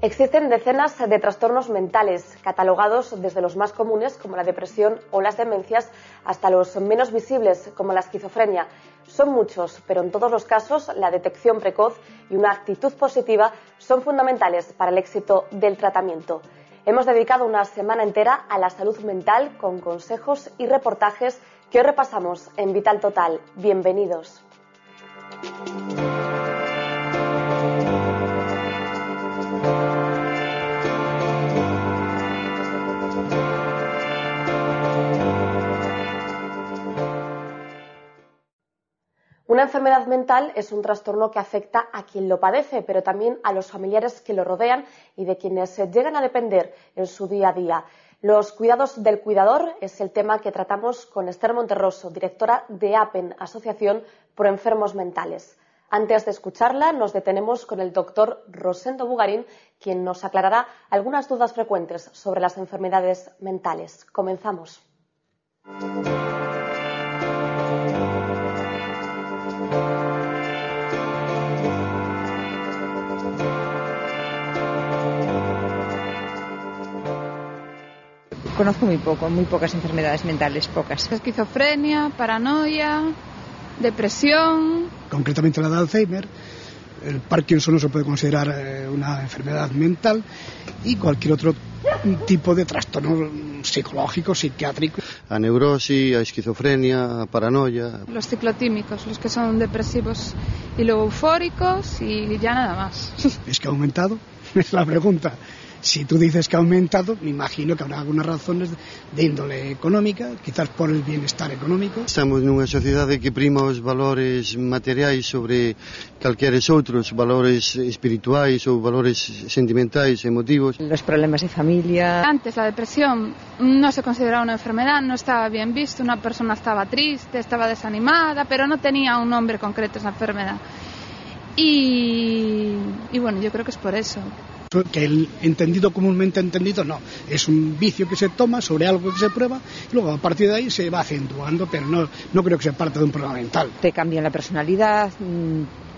Existen decenas de trastornos mentales, catalogados desde los más comunes, como la depresión o las demencias, hasta los menos visibles, como la esquizofrenia. Son muchos, pero en todos los casos, la detección precoz y una actitud positiva son fundamentales para el éxito del tratamiento. Hemos dedicado una semana entera a la salud mental con consejos y reportajes que hoy repasamos en Vital Total. Bienvenidos. Una enfermedad mental es un trastorno que afecta a quien lo padece, pero también a los familiares que lo rodean y de quienes llegan a depender en su día a día. Los cuidados del cuidador es el tema que tratamos con Esther Monterroso, directora de APEN, Asociación por Enfermos Mentales. Antes de escucharla, nos detenemos con el doctor Rosendo Bugarín, quien nos aclarará algunas dudas frecuentes sobre las enfermedades mentales. Comenzamos. Conozco muy pocas enfermedades mentales, pocas. Esquizofrenia, paranoia, depresión. Concretamente la de Alzheimer, el Parkinson no se puede considerar una enfermedad mental y cualquier otro tipo de trastorno psicológico, psiquiátrico. A neurosis, a esquizofrenia, a paranoia. Los ciclotímicos, los que son depresivos y luego eufóricos y ya nada más. ¿Es que ha aumentado? Es la pregunta. Si tú dices que ha aumentado, me imagino que habrá algunas razones de índole económica, quizás por el bienestar económico. Estamos nunha sociedade que prima os valores materiais sobre calqueres outros, valores espirituais ou valores sentimentais, emotivos. Los problemas de familia. Antes la depresión no se consideraba una enfermedad, no estaba bien visto, una persona estaba triste, estaba desanimada, pero no tenía un nombre concreto esa enfermedad. Y bueno, yo creo que es por eso. Que el entendido, comúnmente entendido, no. Es un vicio que se toma sobre algo que se prueba y luego a partir de ahí se va acentuando, pero no creo que sea parte de un problema mental. Te cambian la personalidad,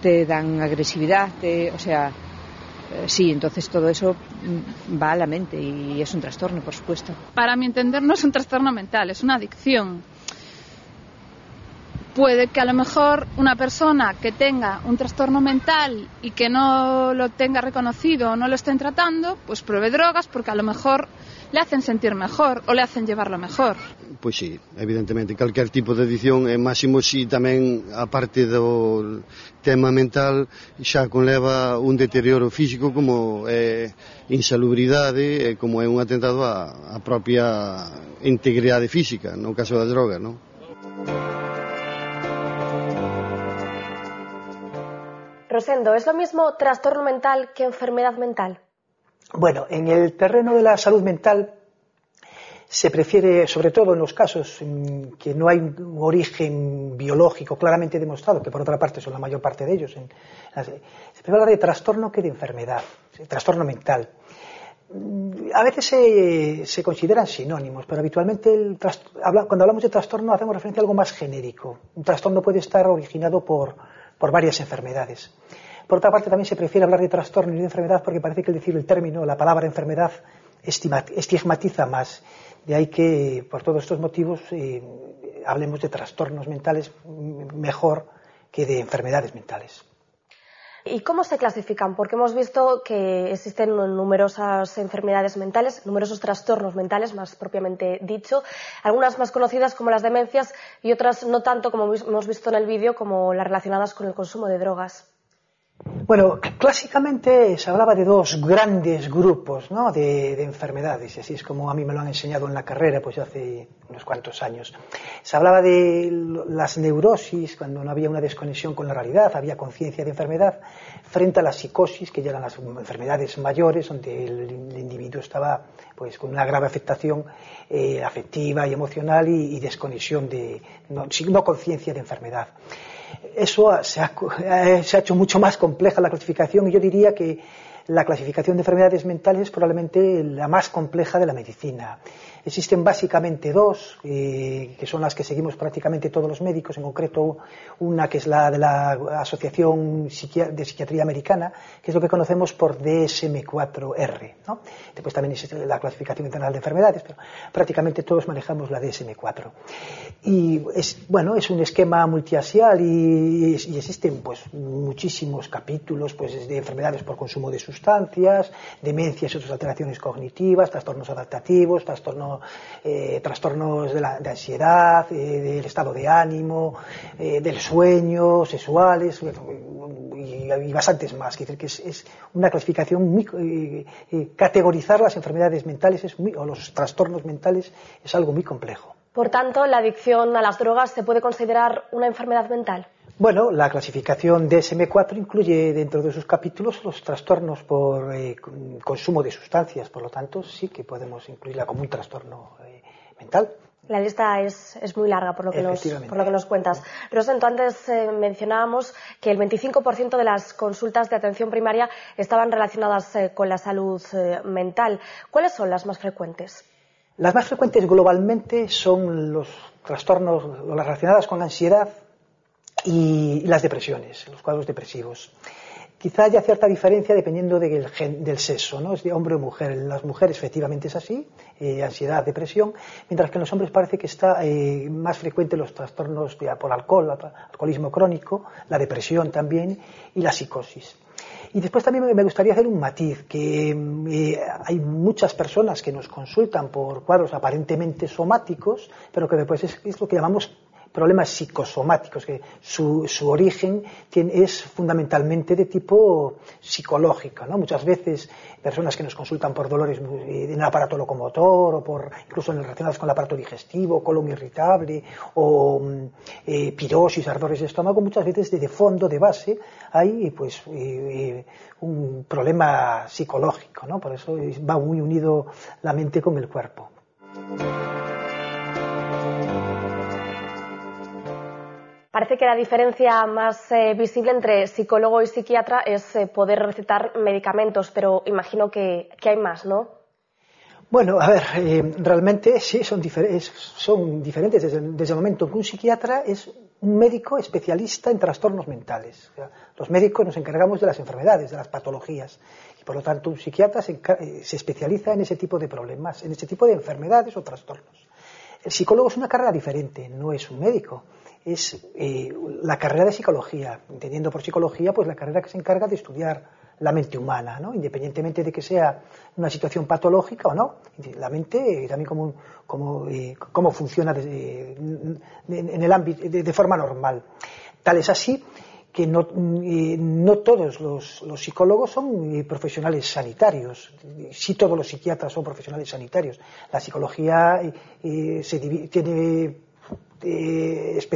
te dan agresividad, sí, entonces todo eso va a la mente y es un trastorno, por supuesto. Para mi entender no es un trastorno mental, es una adicción. Puede que a lo mejor una persona que tenga un trastorno mental y que no lo tenga reconocido o no lo estén tratando, pues pruebe drogas porque a lo mejor le hacen sentir mejor o le hacen llevarlo mejor. Pois sí, evidentemente, calquer tipo de adicción, máximo si tamén, a parte do tema mental, xa conleva un deterioro físico como é insalubridade, como é un atentado á propia integridade física, no caso da droga, non? Rosendo, ¿es lo mismo trastorno mental que enfermedad mental? Bueno, en el terreno de la salud mental se prefiere, sobre todo en los casos en que no hay un origen biológico claramente demostrado, que por otra parte son la mayor parte de ellos, se prefiere hablar de trastorno que de enfermedad, trastorno mental. A veces se consideran sinónimos, pero habitualmente cuando hablamos de trastorno hacemos referencia a algo más genérico. Un trastorno puede estar originado por varias enfermedades. Por otra parte, también se prefiere hablar de trastorno y de enfermedad porque parece que decir el término, la palabra enfermedad, estigmatiza más. De ahí que, por todos estos motivos, hablemos de trastornos mentales mejor que de enfermedades mentales. ¿Y cómo se clasifican? Porque hemos visto que existen numerosas enfermedades mentales, numerosos trastornos mentales, más propiamente dicho, algunas más conocidas como las demencias y otras no tanto, como hemos visto en el vídeo, como las relacionadas con el consumo de drogas. Bueno, clásicamente se hablaba de dos grandes grupos, ¿no?, de enfermedades, y así es como a mí me lo han enseñado en la carrera, pues hace unos cuantos años. Se hablaba de las neurosis, cuando no había una desconexión con la realidad, había conciencia de enfermedad, frente a la psicosis, que ya eran las enfermedades mayores, donde el individuo estaba pues con una grave afectación afectiva y emocional y desconexión no conciencia de enfermedad. Eso se ha hecho mucho más compleja la clasificación y yo diría que la clasificación de enfermedades mentales es probablemente la más compleja de la medicina. Existen básicamente dos, que son las que seguimos prácticamente todos los médicos, en concreto una que es la de la Asociación de Psiquiatría Americana, que es lo que conocemos por DSM-4R, ¿no? Después también existe la clasificación internacional de enfermedades, pero prácticamente todos manejamos la DSM-4. Y es un esquema multiaxial y existen pues muchísimos capítulos pues de enfermedades por consumo de sustancias, demencias y otras alteraciones cognitivas, trastornos adaptativos, trastornos de ansiedad, del estado de ánimo, del sueño, sexuales y bastantes más. Quiere decir que es una clasificación muy, categorizar las enfermedades mentales o los trastornos mentales es algo muy complejo. Por tanto, ¿la adicción a las drogas se puede considerar una enfermedad mental? Bueno, la clasificación DSM-4 incluye dentro de sus capítulos los trastornos por consumo de sustancias, por lo tanto sí que podemos incluirla como un trastorno mental. La lista es muy larga por lo que nos cuentas. Rosendo, antes mencionábamos que el 25% de las consultas de atención primaria estaban relacionadas con la salud mental. ¿Cuáles son las más frecuentes? Las más frecuentes globalmente son los trastornos o las relacionadas con la ansiedad y las depresiones, los cuadros depresivos. Quizá haya cierta diferencia dependiendo del sexo, ¿no? Es de hombre o mujer. En las mujeres efectivamente es así, ansiedad, depresión, mientras que en los hombres parece que está más frecuente los trastornos por alcoholismo crónico, la depresión también y la psicosis. Y después también me gustaría hacer un matiz, que hay muchas personas que nos consultan por cuadros aparentemente somáticos, pero que después es lo que llamamos problemas psicosomáticos, que su origen es fundamentalmente de tipo psicológico, ¿no? Muchas veces personas que nos consultan por dolores en el aparato locomotor o incluso relacionados con el aparato digestivo, colon irritable o pirosis, ardores de estómago, muchas veces de fondo, de base, hay pues un problema psicológico, ¿no? Por eso va muy unido la mente con el cuerpo. Parece que la diferencia más visible entre psicólogo y psiquiatra es poder recetar medicamentos, pero imagino que hay más, ¿no? Bueno, a ver, realmente sí son diferentes desde el momento que un psiquiatra es un médico especialista en trastornos mentales. O sea, los médicos nos encargamos de las enfermedades, de las patologías, y por lo tanto un psiquiatra se especializa en ese tipo de problemas, en ese tipo de enfermedades o trastornos. El psicólogo es una carrera diferente, no es un médico. Es la carrera de psicología, entendiendo por psicología pues la carrera que se encarga de estudiar la mente humana, ¿no? Independientemente de que sea una situación patológica o no, la mente también cómo funciona en el ámbito de forma normal. Tal es así que no todos los psicólogos son profesionales sanitarios, sí todos los psiquiatras son profesionales sanitarios. La psicología tiene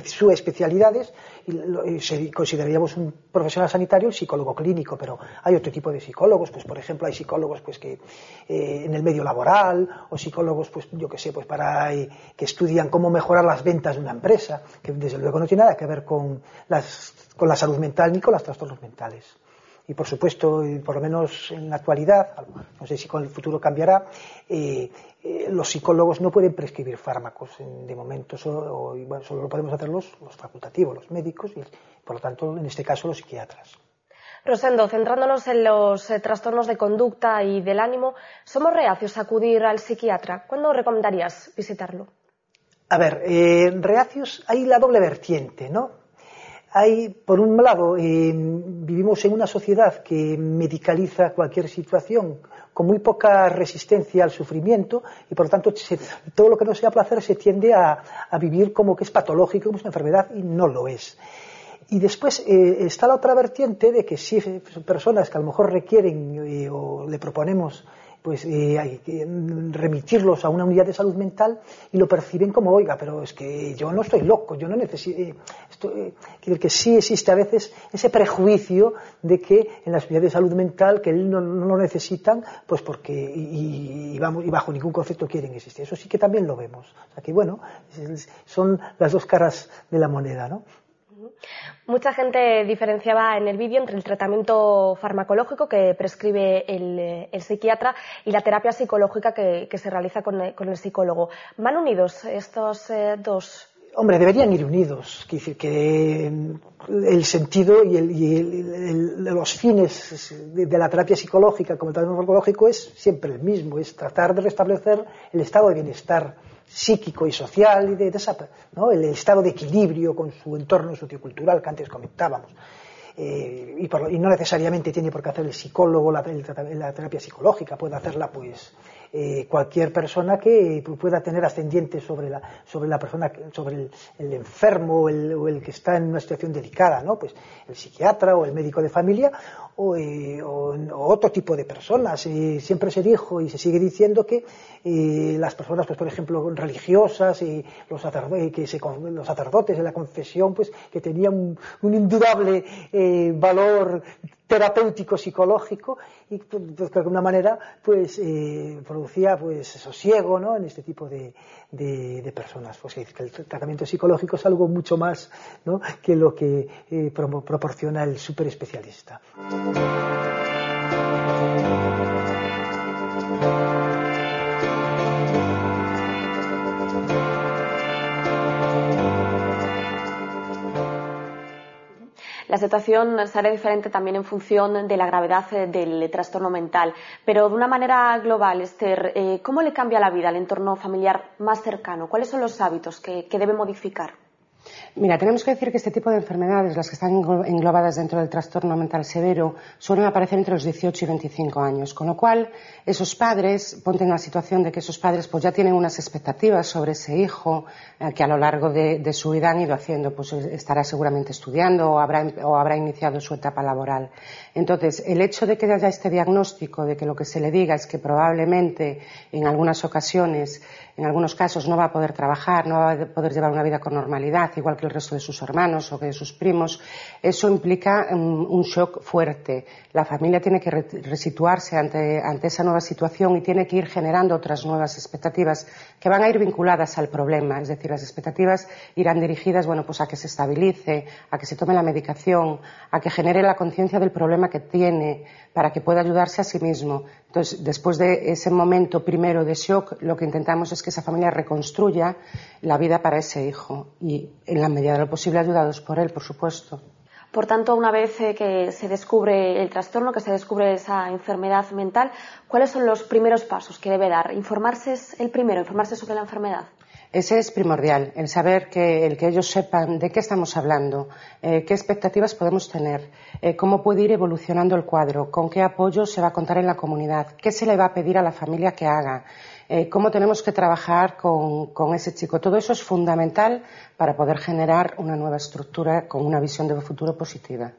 sus especialidades y consideraríamos un profesional sanitario el psicólogo clínico, pero hay otro tipo de psicólogos, pues por ejemplo hay psicólogos pues que en el medio laboral, o psicólogos pues yo que sé, pues que estudian cómo mejorar las ventas de una empresa, que desde luego no tiene nada que ver con la salud mental ni con los trastornos mentales. Y por supuesto, por lo menos en la actualidad, no sé si con el futuro cambiará, los psicólogos no pueden prescribir fármacos de momento, solo lo podemos hacer los facultativos, los médicos y por lo tanto en este caso los psiquiatras. Rosendo, centrándonos en los trastornos de conducta y del ánimo, ¿somos reacios a acudir al psiquiatra? ¿Cuándo recomendarías visitarlo? A ver, reacios hay la doble vertiente, ¿no? Por un lado, vivimos en una sociedad que medicaliza cualquier situación con muy poca resistencia al sufrimiento y por lo tanto todo lo que no sea placer se tiende a vivir como que es patológico, como es una enfermedad y no lo es. Y después está la otra vertiente de que si son personas que a lo mejor requieren o le proponemos pues hay que remitirlos a una unidad de salud mental y lo perciben como, oiga, pero es que yo no estoy loco, yo no necesito... que sí existe a veces ese prejuicio de que en las unidades de salud mental que no lo necesitan, pues porque y bajo ningún concepto quieren existir. Eso sí que también lo vemos. O sea que bueno, son las dos caras de la moneda, ¿no? Mucha gente diferenciaba en el vídeo entre el tratamiento farmacológico que prescribe el psiquiatra y la terapia psicológica que se realiza con el psicólogo. ¿Van unidos estos dos? Hombre, deberían ir unidos. Quiere decir que el sentido y los fines de la terapia psicológica como el tratamiento farmacológico es siempre el mismo, es tratar de restablecer el estado de bienestar psíquico y social y ¿no? el estado de equilibrio con su entorno sociocultural que antes comentábamos. Y no necesariamente tiene por qué hacer el psicólogo la terapia psicológica, puede hacerla pues cualquier persona que pueda tener ascendiente sobre la persona, sobre el enfermo o el que está en una situación delicada, ¿no? Pues el psiquiatra o el médico de familia o otro tipo de personas. Siempre se dijo y se sigue diciendo que las personas, pues por ejemplo, religiosas y los sacerdotes de la confesión, pues que tenían un indudable valor terapéutico psicológico y pues, de alguna manera pues producía pues sosiego, ¿no? En este tipo de personas. Pues que el tratamiento psicológico es algo mucho más, ¿no? Que lo que proporciona el superespecialista. La situación será diferente también en función de la gravedad del trastorno mental, pero de una manera global, Esther, ¿cómo le cambia la vida al entorno familiar más cercano? ¿Cuáles son los hábitos que debe modificar? Mira, tenemos que decir que este tipo de enfermedades, las que están englobadas dentro del trastorno mental severo, suelen aparecer entre los 18 y 25 años, con lo cual esos padres, ponte en la situación de que esos padres pues ya tienen unas expectativas sobre ese hijo que a lo largo de su vida han ido haciendo, pues estará seguramente estudiando o habrá iniciado su etapa laboral. Entonces, el hecho de que haya este diagnóstico, de que lo que se le diga es que probablemente en algunas ocasiones, en algunos casos no va a poder trabajar, no va a poder llevar una vida con normalidad, igual que el resto de sus hermanos o que de sus primos, eso implica un shock fuerte. La familia tiene que resituarse ante esa nueva situación y tiene que ir generando otras nuevas expectativas que van a ir vinculadas al problema. Es decir, las expectativas irán dirigidas, bueno, pues a que se estabilice, a que se tome la medicación, a que genere la conciencia del problema que tiene para que pueda ayudarse a sí mismo. Entonces, después de ese momento primero de shock, lo que intentamos es que esa familia reconstruya la vida para ese hijo y, en la medida de lo posible, ayudados por él, por supuesto. Por tanto, una vez que se descubre el trastorno, que se descubre esa enfermedad mental, ¿cuáles son los primeros pasos que debe dar? ¿Informarse es el primero, informarse sobre la enfermedad? Ese es primordial, el saber que ellos sepan de qué estamos hablando, qué expectativas podemos tener, cómo puede ir evolucionando el cuadro, con qué apoyo se va a contar en la comunidad, qué se le va a pedir a la familia que haga, cómo tenemos que trabajar con ese chico. Todo eso es fundamental para poder generar una nueva estructura con una visión de futuro positiva.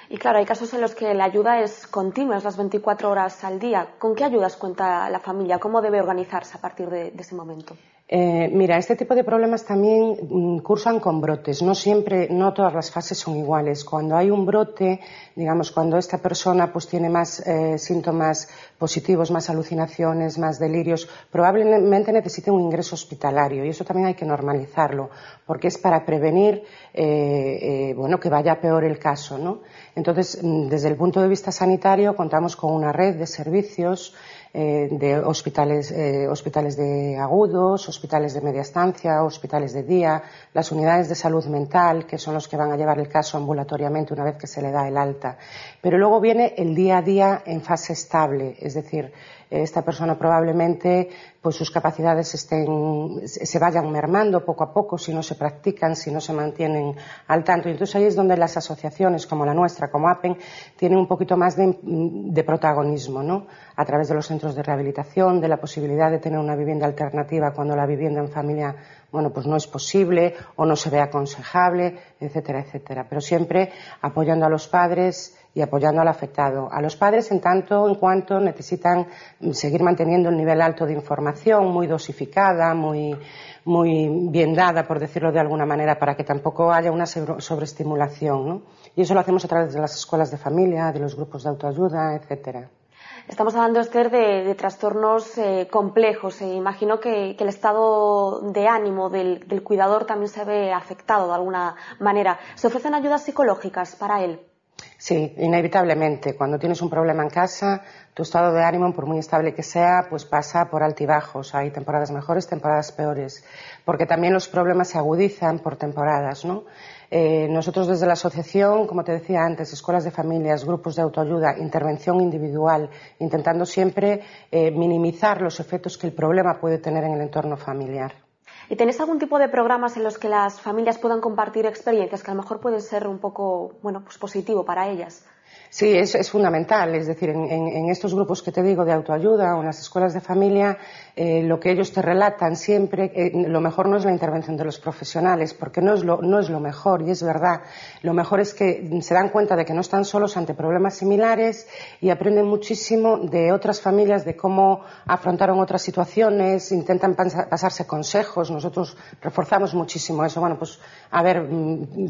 Y claro, hay casos en los que la ayuda es continua, es las 24 horas al día. ¿Con qué ayudas cuenta la familia? ¿Cómo debe organizarse a partir de ese momento? Mira, este tipo de problemas también cursan con brotes. No todas las fases son iguales. Cuando hay un brote, digamos, cuando esta persona pues tiene más síntomas positivos, más alucinaciones, más delirios, probablemente necesite un ingreso hospitalario y eso también hay que normalizarlo, porque es para prevenir, que vaya peor el caso, ¿no? Entonces, desde el punto de vista sanitario, contamos con una red de servicios de hospitales de agudos, hospitales de media estancia, hospitales de día, las unidades de salud mental, que son los que van a llevar el caso ambulatoriamente una vez que se le da el alta. Pero luego viene el día a día en fase estable, es decir, esta persona probablemente pues sus capacidades se vayan mermando poco a poco si no se practican, si no se mantienen al tanto. Y entonces ahí es donde las asociaciones como la nuestra, como APEN, tienen un poquito más de protagonismo, ¿no? A través de los centros de rehabilitación, de la posibilidad de tener una vivienda alternativa cuando la vivienda en familia, bueno, pues no es posible o no se ve aconsejable, etcétera, etcétera. Pero siempre apoyando a los padres y apoyando al afectado. A los padres en tanto en cuanto necesitan seguir manteniendo el nivel alto de información, muy dosificada, muy bien dada, por decirlo de alguna manera, para que tampoco haya una sobreestimulación, ¿no? Y eso lo hacemos a través de las escuelas de familia, de los grupos de autoayuda, etcétera. Estamos hablando, Esther, de trastornos complejos. Imagino que el estado de ánimo del cuidador también se ve afectado de alguna manera. ¿Se ofrecen ayudas psicológicas para él? Sí, inevitablemente. Cuando tienes un problema en casa, tu estado de ánimo, por muy estable que sea, pues pasa por altibajos. Hay temporadas mejores, temporadas peores. Porque también los problemas se agudizan por temporadas, ¿no? Nosotros desde la asociación, como te decía antes, escuelas de familias, grupos de autoayuda, intervención individual, intentando siempre minimizar los efectos que el problema puede tener en el entorno familiar. ¿Y tenéis algún tipo de programas en los que las familias puedan compartir experiencias que a lo mejor pueden ser un poco, pues positivo para ellas? Sí, es fundamental. Es decir, en estos grupos que te digo de autoayuda o en las escuelas de familia, lo que ellos te relatan siempre, lo mejor no es la intervención de los profesionales, porque no es lo mejor, y es verdad. Lo mejor es que se dan cuenta de que no están solos ante problemas similares y aprenden muchísimo de otras familias, de cómo afrontaron otras situaciones, intentan pasarse consejos. Nosotros reforzamos muchísimo eso. Bueno, pues, a ver,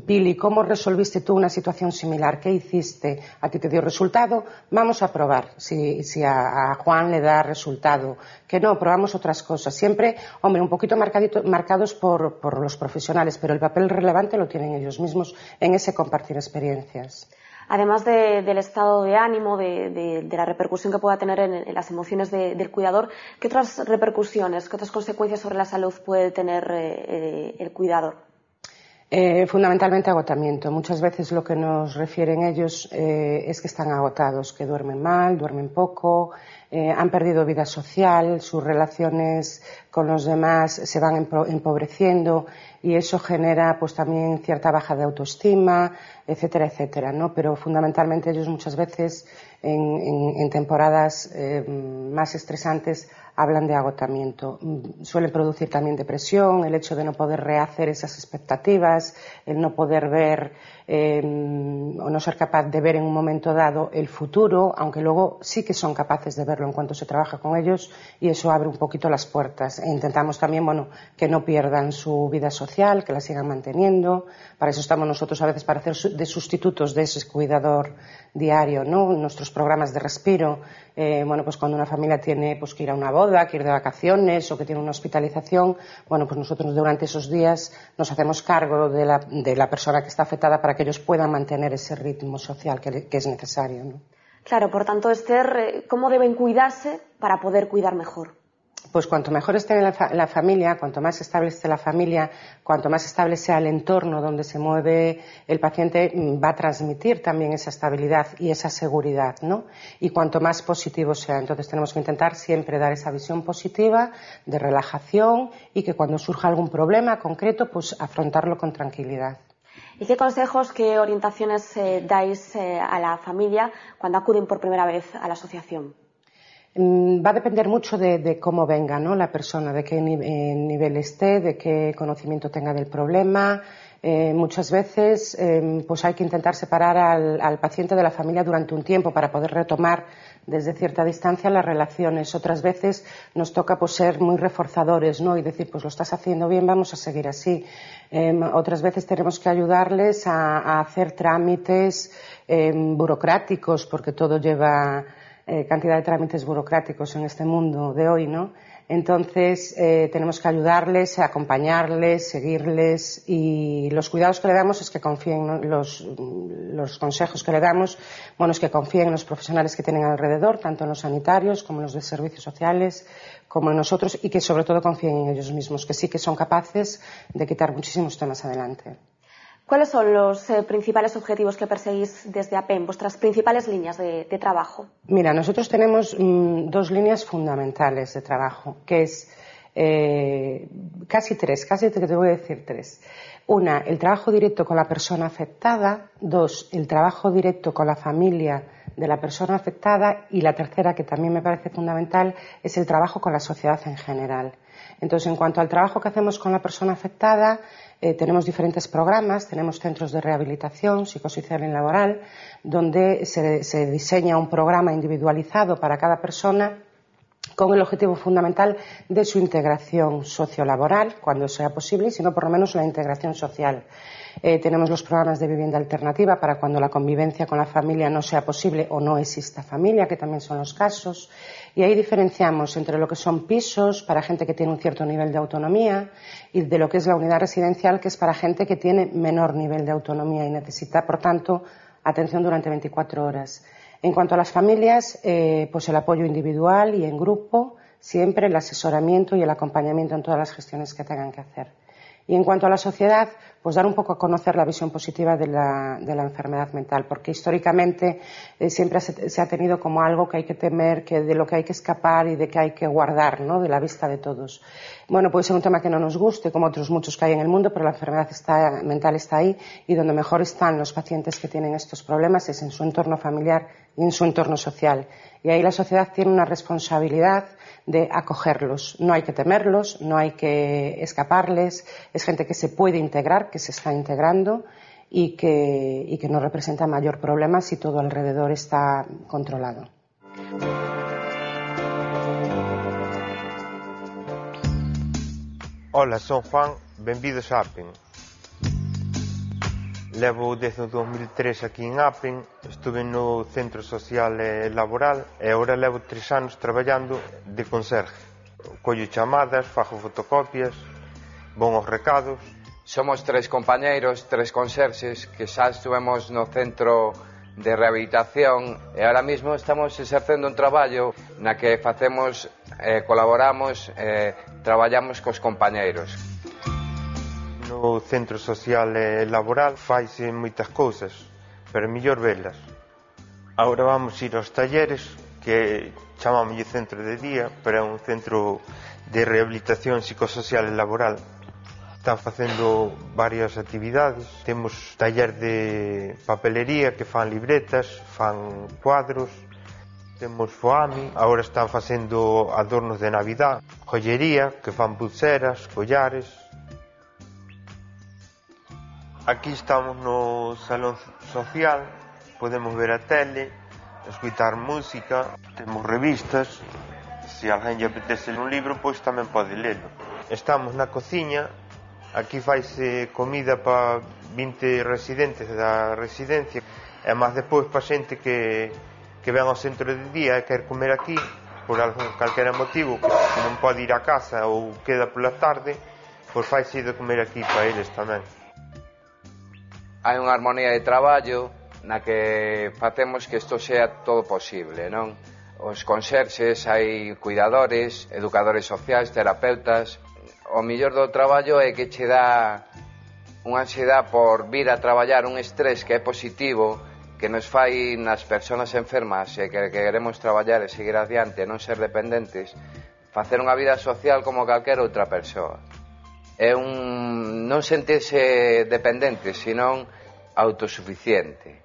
Pili, ¿cómo resolviste tú una situación similar? ¿Qué hiciste? ¿A ti te dio resultado? Vamos a probar si a Juan le da resultado. Que no, probamos otras cosas. Siempre, hombre, un poquito marcados por los profesionales, pero el papel relevante lo tienen ellos mismos en ese compartir experiencias. Además del estado de ánimo, de la repercusión que pueda tener en las emociones del cuidador, ¿qué otras repercusiones, qué otras consecuencias sobre la salud puede tener el cuidador? Fundamentalmente agotamiento. Muchas veces lo que nos refieren ellos es que están agotados, que duermen mal, duermen poco, han perdido vida social, sus relaciones con los demás se van empobreciendo y eso genera pues también cierta baja de autoestima, etcétera, etcétera, ¿no? Pero fundamentalmente ellos muchas veces en temporadas más estresantes hablan de agotamiento. Suelen producir también depresión, el hecho de no poder rehacer esas expectativas, el no poder ver o no ser capaz de ver en un momento dado el futuro, aunque luego sí que son capaces de verlo en cuanto se trabaja con ellos, y eso abre un poquito las puertas. E intentamos también, bueno, que no pierdan su vida social, que la sigan manteniendo. Para eso estamos nosotros a veces para hacer de sustitutos de ese cuidador diario, ¿no? Nuestros programas de respiro, bueno, pues cuando una familia tiene pues que ir a una boda, que ir de vacaciones o que tiene una hospitalización, bueno, pues nosotros durante esos días nos hacemos cargo de la persona que está afectada para que ellos puedan mantener ese ritmo social que es necesario, ¿no? Claro, por tanto, Esther, ¿cómo deben cuidarse para poder cuidar mejor? Pues cuanto mejor esté la familia, cuanto más estable esté la familia, cuanto más estable sea el entorno donde se mueve el paciente, va a transmitir también esa estabilidad y esa seguridad, ¿no? Y cuanto más positivo sea. Entonces tenemos que intentar siempre dar esa visión positiva de relajación y que cuando surja algún problema concreto, pues afrontarlo con tranquilidad. ¿Y qué consejos, qué orientaciones dais a la familia cuando acuden por primera vez a la asociación? Va a depender mucho de cómo venga, ¿no? La persona, de qué nivel esté, de qué conocimiento tenga del problema. Muchas veces pues hay que intentar separar al paciente de la familia durante un tiempo para poder retomar desde cierta distancia las relaciones. Otras veces nos toca pues ser muy reforzadores, ¿no? Y decir, pues lo estás haciendo bien, vamos a seguir así. Otras veces tenemos que ayudarles a hacer trámites burocráticos, porque todo lleva cantidad de trámites burocráticos en este mundo de hoy, ¿no? Entonces tenemos que ayudarles, acompañarles, seguirles, y los cuidados que le damos es que confíen, ¿no? Los consejos que le damos, bueno, es que confíen en los profesionales que tienen alrededor, tanto en los sanitarios como en los de servicios sociales, como en nosotros, y que sobre todo confíen en ellos mismos, que sí que son capaces de quitar muchísimos temas adelante. ¿Cuáles son los principales objetivos que perseguís desde APEM, vuestras principales líneas de trabajo? Mira, nosotros tenemos dos líneas fundamentales de trabajo, que es casi te voy a decir tres. Una, el trabajo directo con la persona afectada. Dos, el trabajo directo con la familia de la persona afectada. Y la tercera, que también me parece fundamental, es el trabajo con la sociedad en general. Entonces, en cuanto al trabajo que hacemos con la persona afectada, tenemos diferentes programas, tenemos centros de rehabilitación psicosocial y laboral, donde se diseña un programa individualizado para cada persona con el objetivo fundamental de su integración sociolaboral, cuando sea posible, y si no, por lo menos la integración social. Tenemos los programas de vivienda alternativa para cuando la convivencia con la familia no sea posible o no exista familia, que también son los casos. Y ahí diferenciamos entre lo que son pisos para gente que tiene un cierto nivel de autonomía y de lo que es la unidad residencial, que es para gente que tiene menor nivel de autonomía y necesita, por tanto, atención durante 24 horas. En cuanto a las familias, pues el apoyo individual y en grupo, siempre el asesoramiento y el acompañamiento en todas las gestiones que tengan que hacer. Y en cuanto a la sociedad, pues dar un poco a conocer la visión positiva de la enfermedad mental, porque históricamente siempre se ha tenido como algo que hay que temer, que de lo que hay que escapar y de que hay que guardar, ¿no?, de la vista de todos. Bueno, puede ser un tema que no nos guste, como otros muchos que hay en el mundo, pero la enfermedad mental está ahí, y donde mejor están los pacientes que tienen estos problemas es en su entorno familiar y en su entorno social. Y ahí la sociedad tiene una responsabilidad de acogerlos. No hay que temerlos, no hay que escaparles. Es gente que se puede integrar, que se está integrando y que no representa mayor problema si todo alrededor está controlado. Hola, son Juan, benvidos a Apen. Levo desde o 2003 aquí en Apen, estuve no Centro Social e Laboral e agora levo 3 anos traballando de conserje. Collo chamadas, fago fotocopias, vou aos recados. Somos 3 compañeiros, 3 conserxes que xa estuvemos no centro de rehabilitación e ahora mismo estamos exercendo un traballo na que facemos, colaboramos, traballamos cos compañeiros. No Centro Social e Laboral faise moitas cousas, pero é mellor velas. Agora vamos ir aos talleres, que chamamos centro de día, pero é un centro de rehabilitación psicosocial e laboral. Están facendo varias actividades. Temos taller de papelería, que fan libretas, fan cuadros. Temos foami, agora están facendo adornos de Navidad. Joyería, que fan pulseras, collares. Aquí estamos no salón social, podemos ver a tele, escutar música, temos revistas, se alguén lle apetece un libro, pois tamén pode lelo. Estamos na cociña, aquí faise comida para 20 residentes da residencia, e máis depois para xente que ven ao centro de día e quer comer aquí, por algún calquera motivo, que non pode ir a casa ou queda pola tarde, pois faise de comer aquí para eles tamén. Hai unha armonía de traballo na que facemos que isto sea todo posible, non? Os conserxes, hai cuidadores, educadores sociais, terapeutas. O mellor do traballo é que che dá unha ansiedade por vir a traballar, un estrés que é positivo, que nos fai nas persoas enfermas e que queremos traballar e seguir adiante, non ser dependentes, facer unha vida social como calquera outra persoa. É un non sentirse dependente, senón autosuficiente.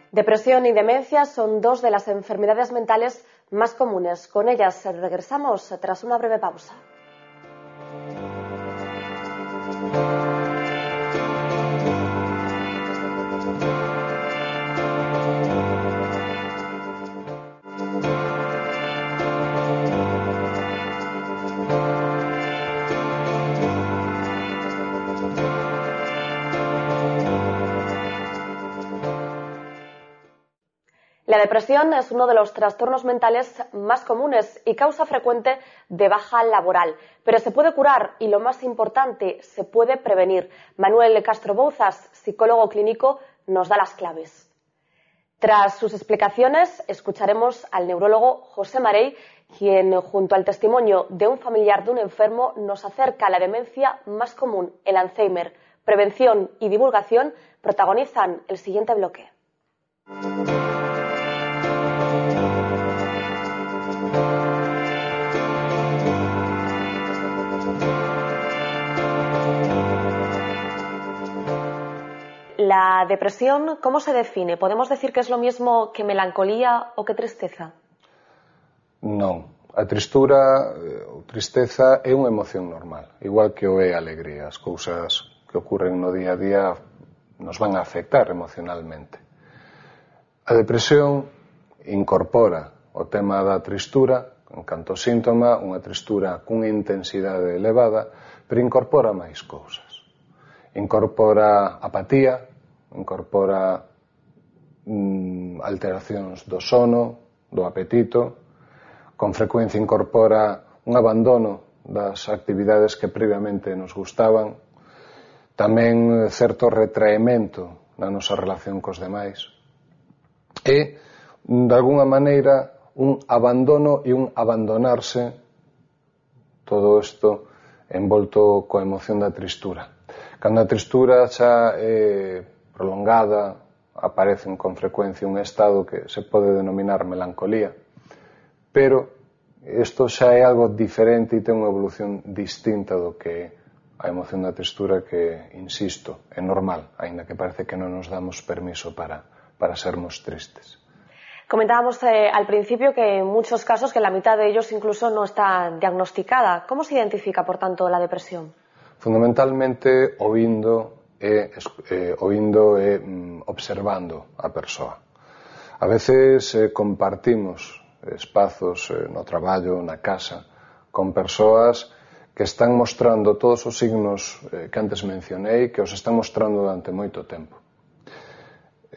Depresión y demencia son 2 de las enfermedades mentales más comunes. Con ellas regresamos tras una breve pausa. La depresión es uno de los trastornos mentales más comunes y causa frecuente de baja laboral, pero se puede curar y, lo más importante, se puede prevenir. Manuel Castro Bouzas, psicólogo clínico, nos da las claves. Tras sus explicaciones, escucharemos al neurólogo José Marey, quien, junto al testimonio de un familiar de un enfermo, nos acerca a la demencia más común, el Alzheimer. Prevención y divulgación protagonizan el siguiente bloque. La depresión, ¿cómo se define? ¿Podemos decir que es lo mismo que melancolía o que tristeza? Non. A tristura ou tristeza é unha emoción normal, igual que o é a alegría. As cousas que ocurren no día a día nos van a afectar emocionalmente. A depresión incorpora o tema da tristura en canto síntoma, unha tristura cunha intensidade elevada, pero incorpora máis cousas. Incorpora apatía, incorpora alteracións do sono, do apetito, con frecuencia incorpora un abandono das actividades que previamente nos gustaban, tamén certo retraemento na nosa relación cos demais e, de alguna maneira, un abandono e un abandonarse, todo isto envolto coa emoción da tristura. Cando a tristura xa é prolongada, aparecen con frecuencia un estado que se pode denominar melancolía, pero isto xa é algo diferente e ten unha evolución distinta do que a emoción da tristura que, insisto, é normal, aínda que parece que non nos damos permiso para sermos tristes. Comentábamos al principio que en muchos casos que la mitad de ellos incluso no está diagnosticada. ¿Cómo se identifica, por tanto, la depresión? Fundamentalmente ouvindo e observando a persoa. A veces compartimos espazos no traballo, na casa, con persoas que están mostrando todos os signos que antes mencionei, que os están mostrando durante moito tempo.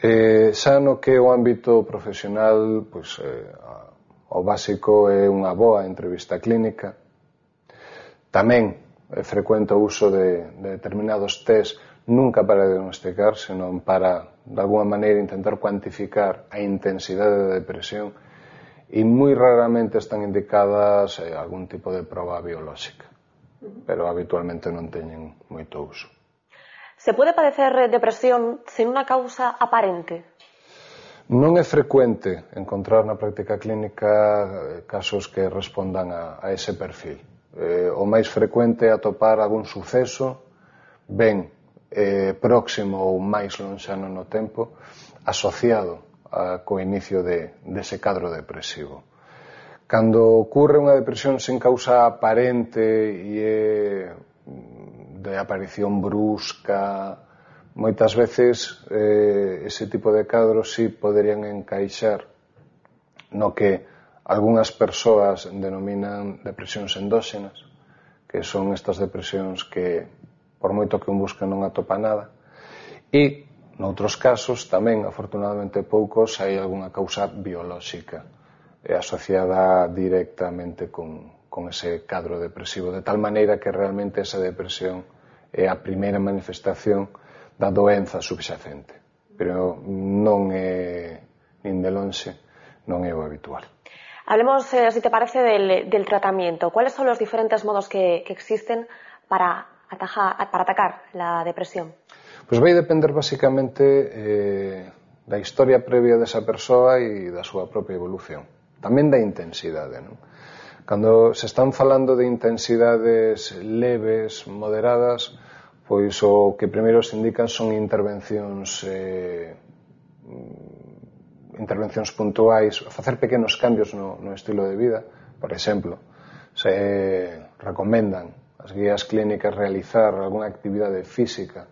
Xa no que é o ámbito profesional, pois, o básico é unha boa entrevista clínica. Tamén é frecuente o uso de determinados test, nunca para diagnosticar, senón para, de alguma maneira, intentar cuantificar a intensidade da depresión, e moi raramente están indicadas algún tipo de proba biolóxica, pero habitualmente non teñen moito uso. ¿Se puede padecer depresión sin una causa aparente? Non é frecuente encontrar na práctica clínica casos que respondan a ese perfil. O máis frecuente é atopar algún suceso ben próximo ou máis lonxano no tempo asociado co inicio dese cadro depresivo. Cando ocurre unha depresión sen causa aparente e é de aparición brusca, moitas veces ese tipo de cadros sí poderían encaixar no que algunhas persoas denominan depresións endóxenas, que son estas depresións que por moito que un busca non atopa nada, e noutros casos tamén, afortunadamente poucos, hai algunha causa biolóxica asociada directamente con ese cadro depresivo, de tal maneira que realmente esa depresión é a primeira manifestación da doenza subxacente, pero non é, nin de lonxe, non é o habitual. Hablemos, si te parece, del tratamiento. ¿Cuáles son los diferentes modos que existen para atacar la depresión? Pois vai depender basicamente da historia previa desa persoa e da súa propia evolución. Tamén da intensidade, non? Cando se están falando de intensidades leves, moderadas, pois o que primeiro se indican son intervencións puntuais, facer pequenos cambios no estilo de vida. Por exemplo, se recomendan as guías clínicas realizar algunha actividade física.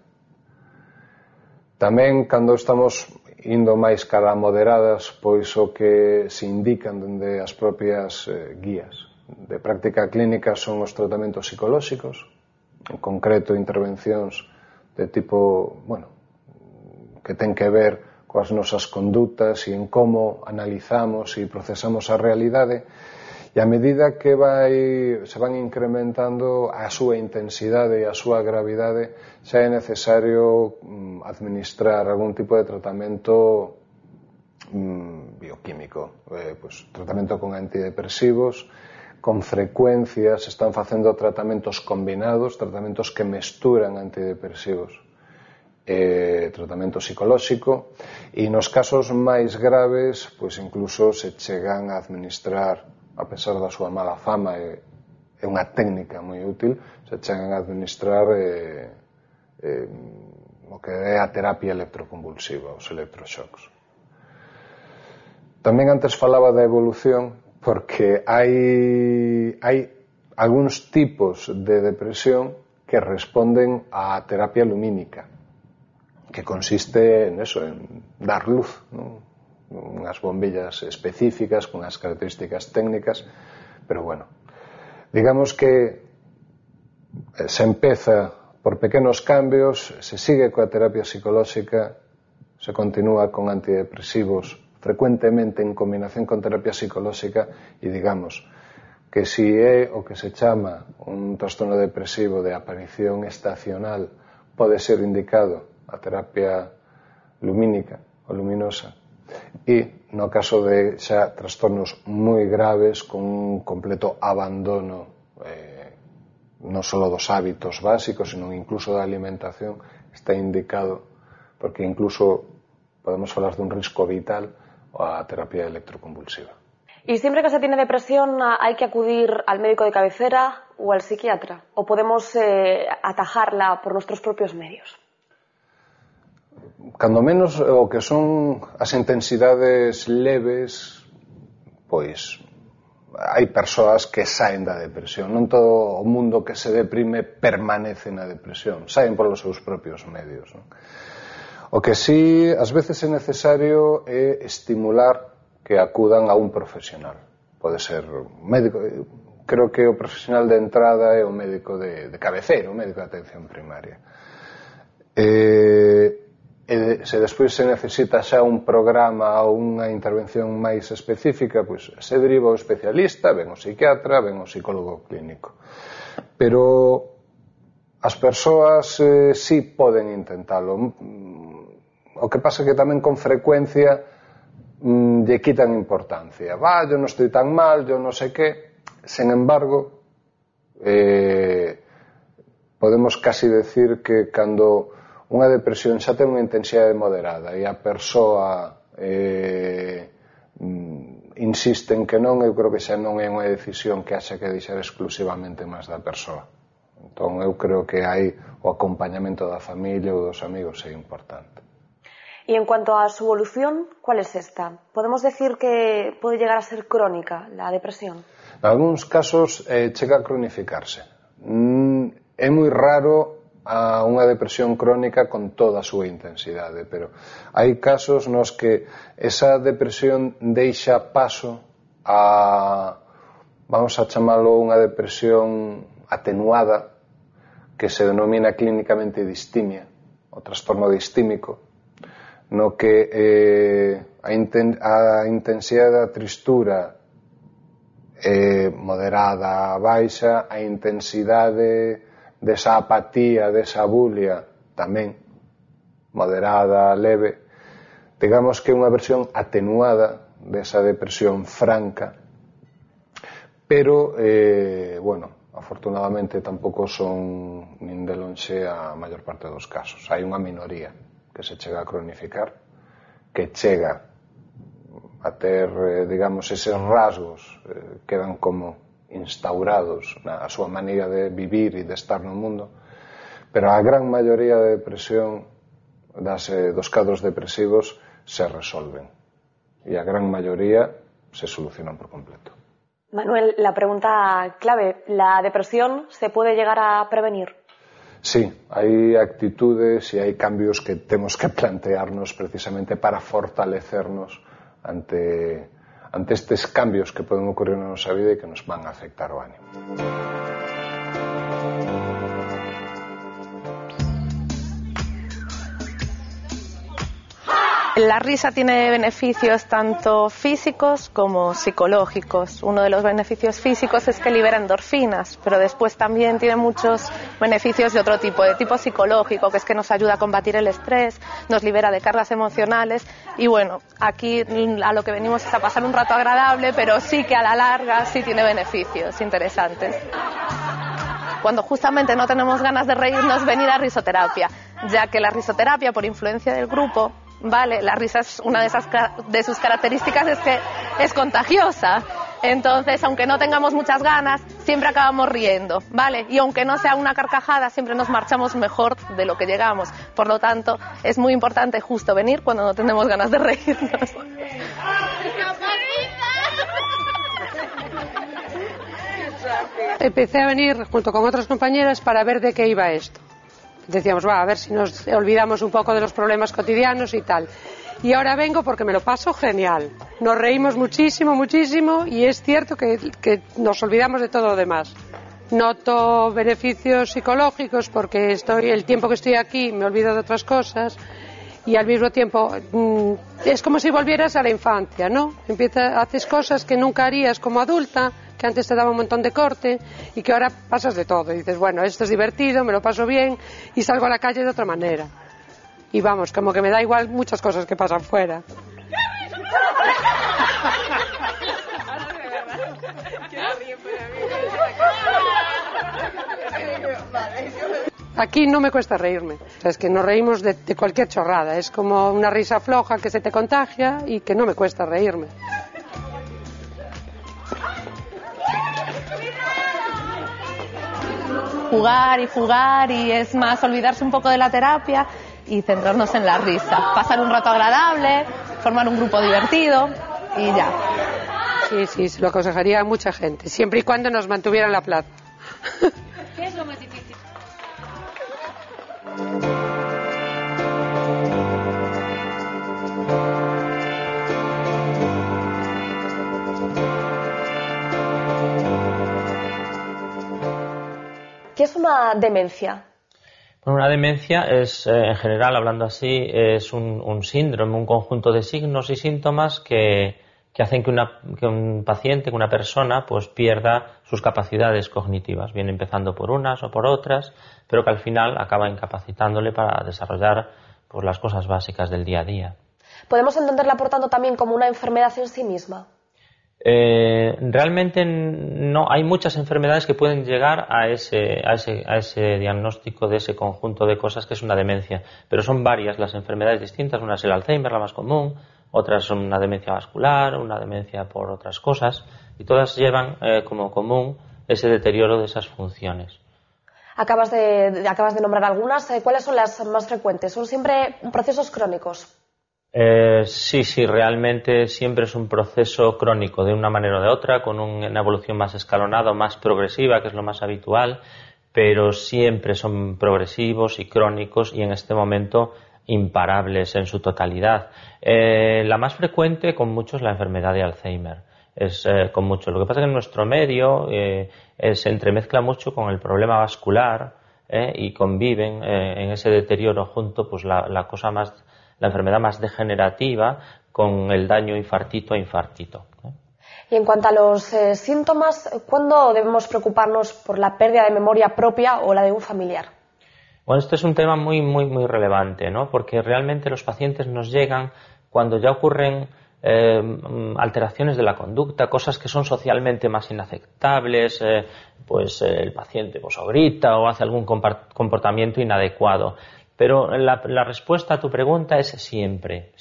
Tamén, cando estamos indo máis cara a moderadas, pois o que se indican dende as propias guías de práctica clínica son os tratamentos psicolóxicos, en concreto intervencións de tipo, que ten que ver coas nosas condutas e en como analizamos e procesamos a realidade, e a medida que se van incrementando a súa intensidade e a súa gravidade, xa é necesario administrar algún tipo de tratamento bioquímico, tratamento con antidepresivos. Con frecuencia se están facendo tratamentos combinados, tratamentos que mesturan antidepresivos e tratamento psicolóxico, e nos casos máis graves, pois incluso se chegan a administrar, a pesar da súa mala fama, é unha técnica moi útil, se chegan a administrar o que é a terapia electroconvulsiva, os electroshocks. Tamén antes falaba da evolución, porque hai algúns tipos de depresión que responden á terapia lumínica, que consiste en dar luz, ¿no? unhas bombillas específicas, con unhas características técnicas, pero bueno, digamos que se empeza por pequenos cambios, se sigue coa terapia psicolóxica, se continúa con antidepresivos frecuentemente en combinación con terapia psicolóxica e digamos que si é o que se chama un trastorno depresivo de aparición estacional pode ser indicado a terapia lumínica ou luminosa e no caso de xa trastornos moi graves con un completo abandono non só dos hábitos básicos, sino incluso da alimentación, está indicado, porque incluso podemos falar dun risco vital a terapia electroconvulsiva. ¿Y siempre que se tiene depresión hay que acudir al médico de cabecera o al psiquiatra? ¿O podemos atajarla por nuestros propios medios? Cando menos o que son as intensidades leves, pois hai persoas que saen da depresión. Non todo o mundo que se deprime permanece na depresión, saen polos seus propios medios, non? O que sí, ás veces é necesario é estimular que acudan a un profesional. Pode ser un médico, creo que o profesional de entrada é o médico de cabeceira, o médico de atención primaria. Se despois se necesita xa un programa ou unha intervención máis específica, pois se deriva o especialista, ven o psiquiatra, ven o psicólogo clínico. Pero as persoas sí poden intentalo. O que pasa é que tamén con frecuencia lle quitan importancia. Yo non estou tan mal, yo non sei que. Sen embargo, podemos casi decir que cando unha depresión xa ten unha intensidade moderada e a persoa insiste en que non, eu creo que xa non é unha decisión que haxa que deixar exclusivamente máis da persoa. Entón eu creo que hai o acompañamento da familia ou dos amigos é importante. Y en cuanto a su evolución, ¿cuál es esta? ¿Podemos decir que puede llegar a ser crónica la depresión? En algúns casos chega a cronificarse. É moi raro a unha depresión crónica con toda a súa intensidade, pero hai casos nos que esa depresión deixa paso a, vamos a chamalo unha depresión atenuada, que se denomina clínicamente distimia, o trastorno distímico, no que a intensidade da tristura é moderada a baixa, a intensidade desa apatía, desa bulia, tamén moderada, leve. Digamos que é unha versión atenuada desa depresión franca, pero, bueno, afortunadamente tampouco son nin de lonxe a maior parte dos casos. Hai unha minoría que se chega a cronificar, que chega a ter, digamos, eses rasgos quedan como instaurados na súa maneira de vivir e de estar no mundo, pero a gran maioría de depresión dos cadros depresivos se resolven e a gran maioría se solucionan por completo. Manuel, la pregunta clave, ¿la depresión se puede llegar a prevenir? Sí, hai actitudes e hai cambios que temos que plantearnos precisamente para fortalecernos ante estes cambios que poden ocurrir na nosa vida e que nos van a afectar o ánimo. La risa tiene beneficios tanto físicos como psicológicos. Uno de los beneficios físicos es que libera endorfinas, pero después también tiene muchos beneficios de otro tipo, de tipo psicológico, que es que nos ayuda a combatir el estrés, nos libera de cargas emocionales y bueno, aquí a lo que venimos es a pasar un rato agradable, pero sí que a la larga sí tiene beneficios interesantes. Cuando justamente no tenemos ganas de reírnos, venir a risoterapia, ya que la risoterapia, por influencia del grupo, vale, la risa es una de sus características, es que es contagiosa. Entonces, aunque no tengamos muchas ganas, siempre acabamos riendo, ¿vale? Y aunque no sea una carcajada, siempre nos marchamos mejor de lo que llegamos. Por lo tanto, es muy importante justo venir cuando no tenemos ganas de reírnos. Empecé a venir junto con otras compañeras para ver de qué iba esto. Decíamos, a ver si nos olvidamos un poco de los problemas cotidianos y tal. y ahora vengo porque me lo paso genial. Nos reímos muchísimo, muchísimo, y es cierto que nos olvidamos de todo lo demás. Noto beneficios psicológicos porque el tiempo que estoy aquí me olvido de otras cosas, y al mismo tiempo es como si volvieras a la infancia, ¿no? Haces cosas que nunca harías como adulta, que antes te daba un montón de corte y que ahora pasas de todo. Y dices, bueno, esto es divertido, me lo paso bien y salgo a la calle de otra manera. Y vamos, como que me da igual muchas cosas que pasan fuera. Aquí no me cuesta reírme. O sea, es que nos reímos de cualquier chorrada. Es como una risa floja que se te contagia y que no me cuesta reírme. Jugar y es más olvidarse un poco de la terapia y centrarnos en la risa. Pasar un rato agradable, formar un grupo divertido y ya. Sí, se lo aconsejaría a mucha gente, siempre y cuando nos mantuvieran la plata. ¿Qué es lo más difícil? ¿Qué es una demencia? Bueno, una demencia es, en general, hablando así, es un síndrome, un conjunto de signos y síntomas que hacen que un paciente, que una persona, pues pierda sus capacidades cognitivas, bien empezando por unas o por otras, pero que al final acaba incapacitándole para desarrollar pues las cosas básicas del día a día. ¿Podemos entenderla, por tanto, también como una enfermedad en sí misma? Realmente no, hay muchas enfermedades que pueden llegar a ese diagnóstico de ese conjunto de cosas que es una demencia, pero son varias las enfermedades distintas. Una es el Alzheimer, la más común, otras son una demencia vascular, una demencia por otras cosas, y todas llevan como común ese deterioro de esas funciones. Acabas de nombrar algunas. ¿Cuáles son las más frecuentes? ¿Son siempre procesos crónicos? Sí, realmente siempre es un proceso crónico de una manera o de otra, con una evolución más escalonada, más progresiva, que es lo más habitual, pero siempre son progresivos y crónicos y en este momento imparables en su totalidad. La más frecuente con mucho es la enfermedad de Alzheimer. Con mucho. Lo que pasa es que en nuestro medio se entremezcla mucho con el problema vascular y conviven en ese deterioro junto pues la enfermedad más degenerativa con el daño infartito a infartito. Y en cuanto a los síntomas, ¿cuándo debemos preocuparnos por la pérdida de memoria propia o la de un familiar? Bueno, este es un tema muy relevante, ¿no? Porque realmente los pacientes nos llegan cuando ya ocurren alteraciones de la conducta, cosas que son socialmente más inaceptables, pues el paciente o grita o hace algún comportamiento inadecuado. Pero la respuesta a tu pregunta es siempre.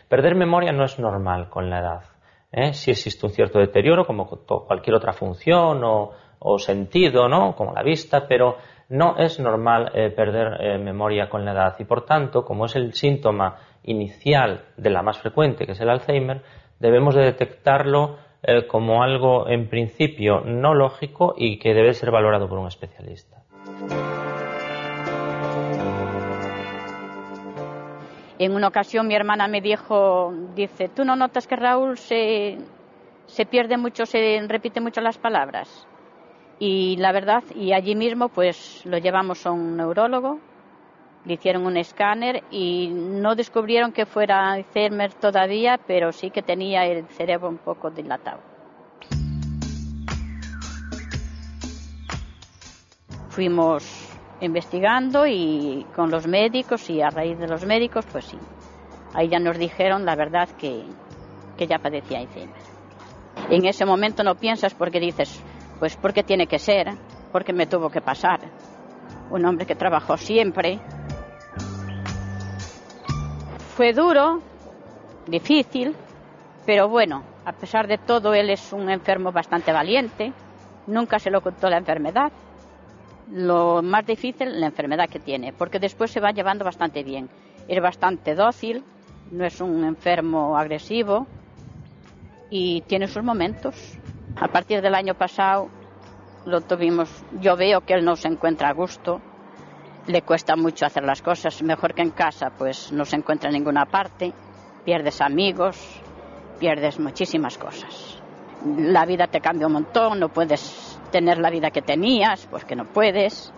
Perder memoria no es normal con la edad. Sí existe un cierto deterioro, como cualquier otra función o sentido, ¿no? Como la vista, pero no es normal perder memoria con la edad. Y por tanto, como es el síntoma inicial de la más frecuente, que es el Alzheimer, debemos de detectarlo como algo en principio no lógico y que debe ser valorado por un especialista. En una ocasión mi hermana me dice, ¿tú no notas que Raúl se pierde mucho, se repite mucho las palabras? Y la verdad, y allí mismo pues lo llevamos a un neurólogo, le hicieron un escáner y no descubrieron que fuera Alzheimer todavía, pero sí que tenía el cerebro un poco dilatado. Fuimos investigando y con los médicos y a raíz de los médicos pues sí, ahí ya nos dijeron la verdad que ya padecía Alzheimer. En ese momento no piensas porque dices pues porque tiene que ser, porque me tuvo que pasar, un hombre que trabajó siempre. Fue duro, difícil, pero bueno, a pesar de todo él es un enfermo bastante valiente, nunca se lo ocultó la enfermedad. Lo más difícil, la enfermedad que tiene, porque después se va llevando bastante bien. Es bastante dócil, no es un enfermo agresivo y tiene sus momentos. A partir del año pasado yo veo que él no se encuentra a gusto, le cuesta mucho hacer las cosas, mejor que en casa, pues no se encuentra en ninguna parte pierdes amigos, pierdes muchísimas cosas. La vida te cambia un montón, no puedes tener la vida que tenías, pues que no puedes.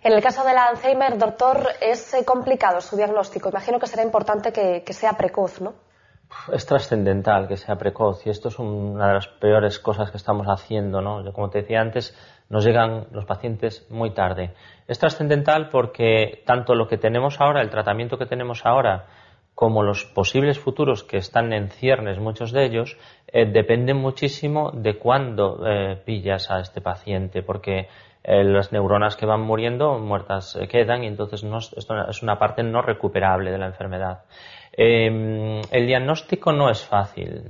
En el caso del Alzheimer, doctor, es complicado su diagnóstico. Imagino que será importante que sea precoz, ¿no? Es trascendental que sea precoz y esto es una de las peores cosas que estamos haciendo, ¿no? Como te decía antes, nos llegan los pacientes muy tarde. Es trascendental porque tanto lo que tenemos ahora, el tratamiento que tenemos ahora, como los posibles futuros que están en ciernes, muchos de ellos, dependen muchísimo de cuándo pillas a este paciente, porque las neuronas que van muriendo, muertas quedan, y entonces esto es una parte no recuperable de la enfermedad. El diagnóstico no es fácil.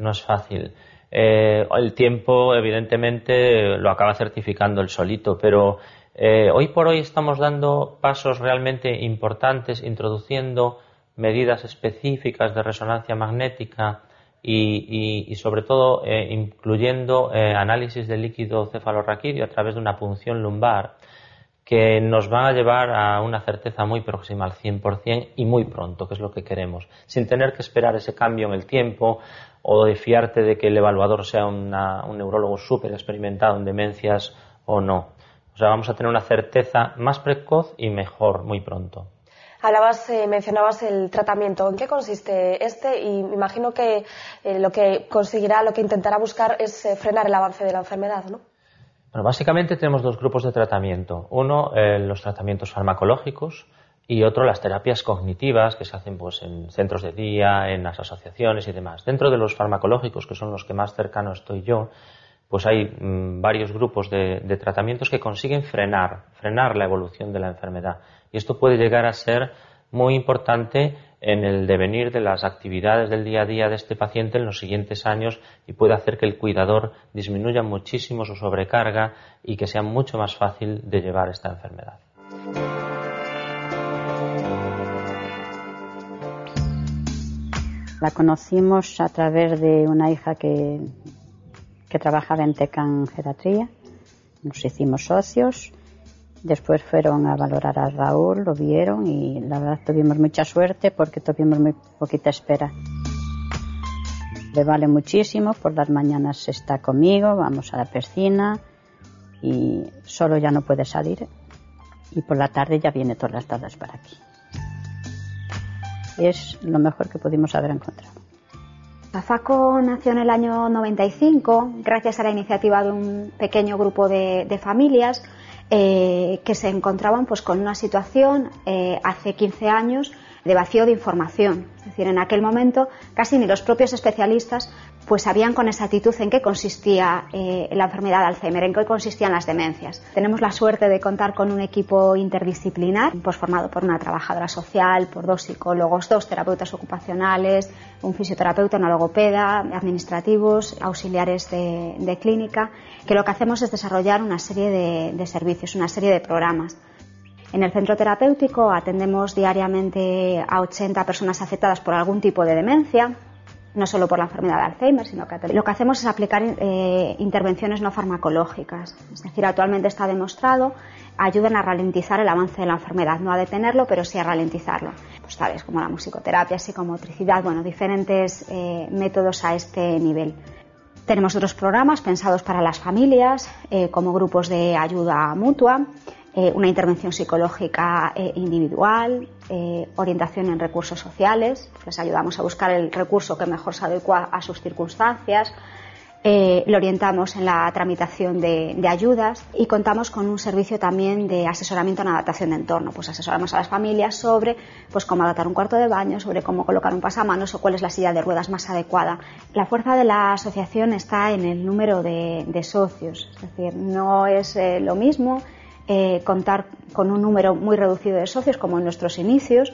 El tiempo, evidentemente, lo acaba certificando el solito, pero hoy por hoy estamos dando pasos realmente importantes, introduciendo medidas específicas de resonancia magnética y sobre todo incluyendo análisis de líquido cefalorraquídeo a través de una punción lumbar que nos van a llevar a una certeza muy próxima al 100% y muy pronto, que es lo que queremos, sin tener que esperar ese cambio en el tiempo o de fiarte de que el evaluador sea un neurólogo súper experimentado en demencias o no. O sea, vamos a tener una certeza más precoz y mejor muy pronto. Mencionabas el tratamiento. ¿En qué consiste este? Y me imagino que lo que intentará buscar es frenar el avance de la enfermedad, ¿no? Bueno, básicamente tenemos dos grupos de tratamiento. Uno, los tratamientos farmacológicos, y otro, las terapias cognitivas que se hacen pues en centros de día, en las asociaciones y demás. Dentro de los farmacológicos, que son los que más cercano estoy yo, pues hay varios grupos de tratamientos que consiguen frenar la evolución de la enfermedad. Y esto puede llegar a ser muy importante en el devenir de las actividades del día a día de este paciente en los siguientes años y puede hacer que el cuidador disminuya muchísimo su sobrecarga y que sea mucho más fácil de llevar esta enfermedad. La conocimos a través de una hija que trabajaba en Tecan Geriatría. Nos hicimos socios. Después fueron a valorar a Raúl, lo vieron y la verdad tuvimos mucha suerte porque tuvimos muy poquita espera. Le vale muchísimo, por las mañanas está conmigo, vamos a la piscina y solo ya no puede salir y por la tarde ya viene todas las tardes para aquí. Es lo mejor que pudimos haber encontrado. La FACO nació en el año 95 gracias a la iniciativa de un pequeño grupo de familias que se encontraban pues con una situación hace 15 años de vacío de información. Es decir, en aquel momento casi ni los propios especialistas pues sabían con exactitud en qué consistía la enfermedad de Alzheimer, en qué consistían las demencias. Tenemos la suerte de contar con un equipo interdisciplinar, pues formado por una trabajadora social, por 2 psicólogos, 2 terapeutas ocupacionales, un fisioterapeuta, una logopeda, administrativos, auxiliares de clínica, que lo que hacemos es desarrollar una serie de servicios, una serie de programas. En el centro terapéutico atendemos diariamente a 80 personas afectadas por algún tipo de demencia, no solo por la enfermedad de Alzheimer, sino que lo que hacemos es aplicar intervenciones no farmacológicas. Es decir, actualmente está demostrado, ayudan a ralentizar el avance de la enfermedad, no a detenerlo, pero sí a ralentizarlo. Pues tales como la musicoterapia, psicomotricidad, diferentes métodos a este nivel. Tenemos otros programas pensados para las familias, como grupos de ayuda mutua, una intervención psicológica individual, orientación en recursos sociales, les ayudamos a buscar el recurso que mejor se adecua a sus circunstancias, le orientamos en la tramitación de ayudas y contamos con un servicio también de asesoramiento en adaptación de entorno. Pues asesoramos a las familias sobre cómo adaptar un cuarto de baño, sobre cómo colocar un pasamanos o cuál es la silla de ruedas más adecuada. La fuerza de la asociación está en el número de socios, es decir, no es lo mismo contar con un número muy reducido de socios como en nuestros inicios,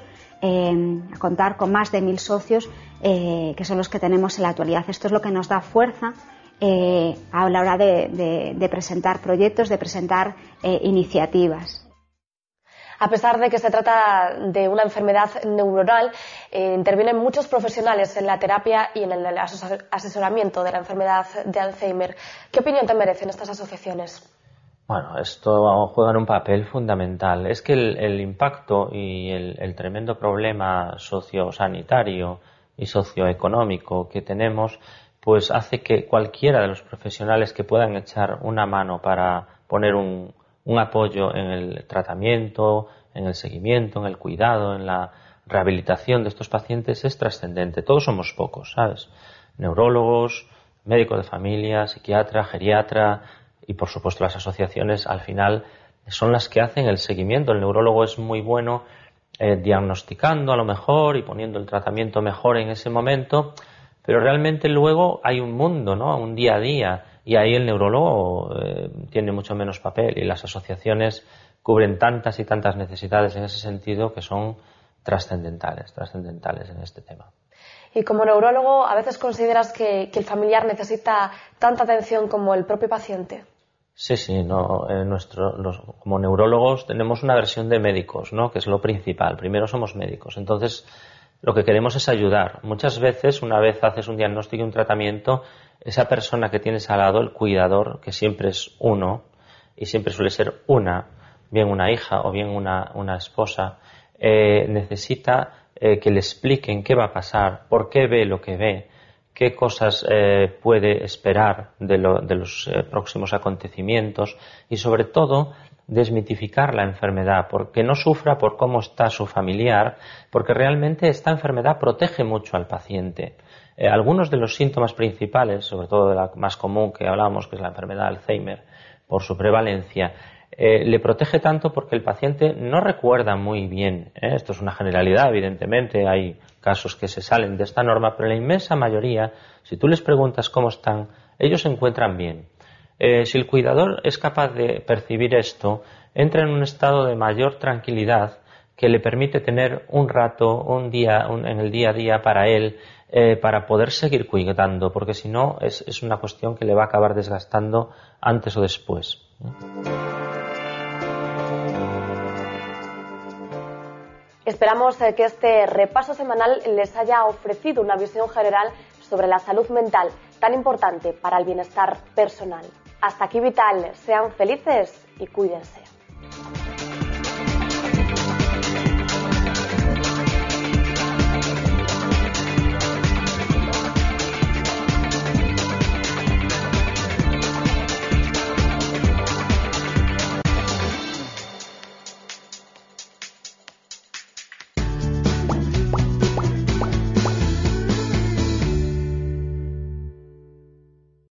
contar con más de 1000 socios que son los que tenemos en la actualidad. Esto es lo que nos da fuerza a la hora de presentar proyectos, de presentar iniciativas. A pesar de que se trata de una enfermedad neuronal, intervienen muchos profesionales en la terapia y en el asesoramiento de la enfermedad de Alzheimer. ¿Qué opinión te merecen estas asociaciones? Bueno, esto juega un papel fundamental. Es que el impacto y el tremendo problema sociosanitario y socioeconómico que tenemos, pues hace que cualquiera de los profesionales que puedan echar una mano para poner un apoyo en el tratamiento, en el seguimiento, en el cuidado, en la rehabilitación de estos pacientes es trascendente. Todos somos pocos, ¿sabes? Neurólogos, médico de familia, psiquiatra, geriatra y por supuesto las asociaciones al final son las que hacen el seguimiento. El neurólogo es muy bueno diagnosticando a lo mejor y poniendo el tratamiento mejor en ese momento, pero realmente luego hay un mundo, ¿no? Un día a día, y ahí el neurólogo tiene mucho menos papel, y las asociaciones cubren tantas y tantas necesidades en ese sentido que son trascendentales en este tema. Y como neurólogo, ¿a veces consideras que el familiar necesita tanta atención como el propio paciente? Sí, no, como neurólogos tenemos una versión de médicos, ¿no? Que es lo principal. Primero somos médicos, entonces lo que queremos es ayudar. Muchas veces, una vez haces un diagnóstico y un tratamiento, esa persona que tienes al lado, el cuidador, que siempre es uno, y siempre suele ser una, bien una hija o bien una esposa, necesita que le expliquen qué va a pasar, por qué ve lo que ve, qué cosas puede esperar de los próximos acontecimientos y sobre todo desmitificar la enfermedad, porque no sufra por cómo está su familiar, porque realmente esta enfermedad protege mucho al paciente. Algunos de los síntomas principales, sobre todo de la más común que hablamos, que es la enfermedad de Alzheimer, por su prevalencia, le protege tanto porque el paciente no recuerda muy bien. Esto es una generalidad, evidentemente, hay casos que se salen de esta norma, pero la inmensa mayoría, si tú les preguntas cómo están, ellos se encuentran bien. Si el cuidador es capaz de percibir esto, entra en un estado de mayor tranquilidad que le permite tener un rato, en el día a día para él, para poder seguir cuidando, porque si no es una cuestión que le va a acabar desgastando antes o después. Esperamos que este repaso semanal les haya ofrecido una visión general sobre la salud mental, tan importante para el bienestar personal. Hasta aquí Vital, sean felices y cuídense.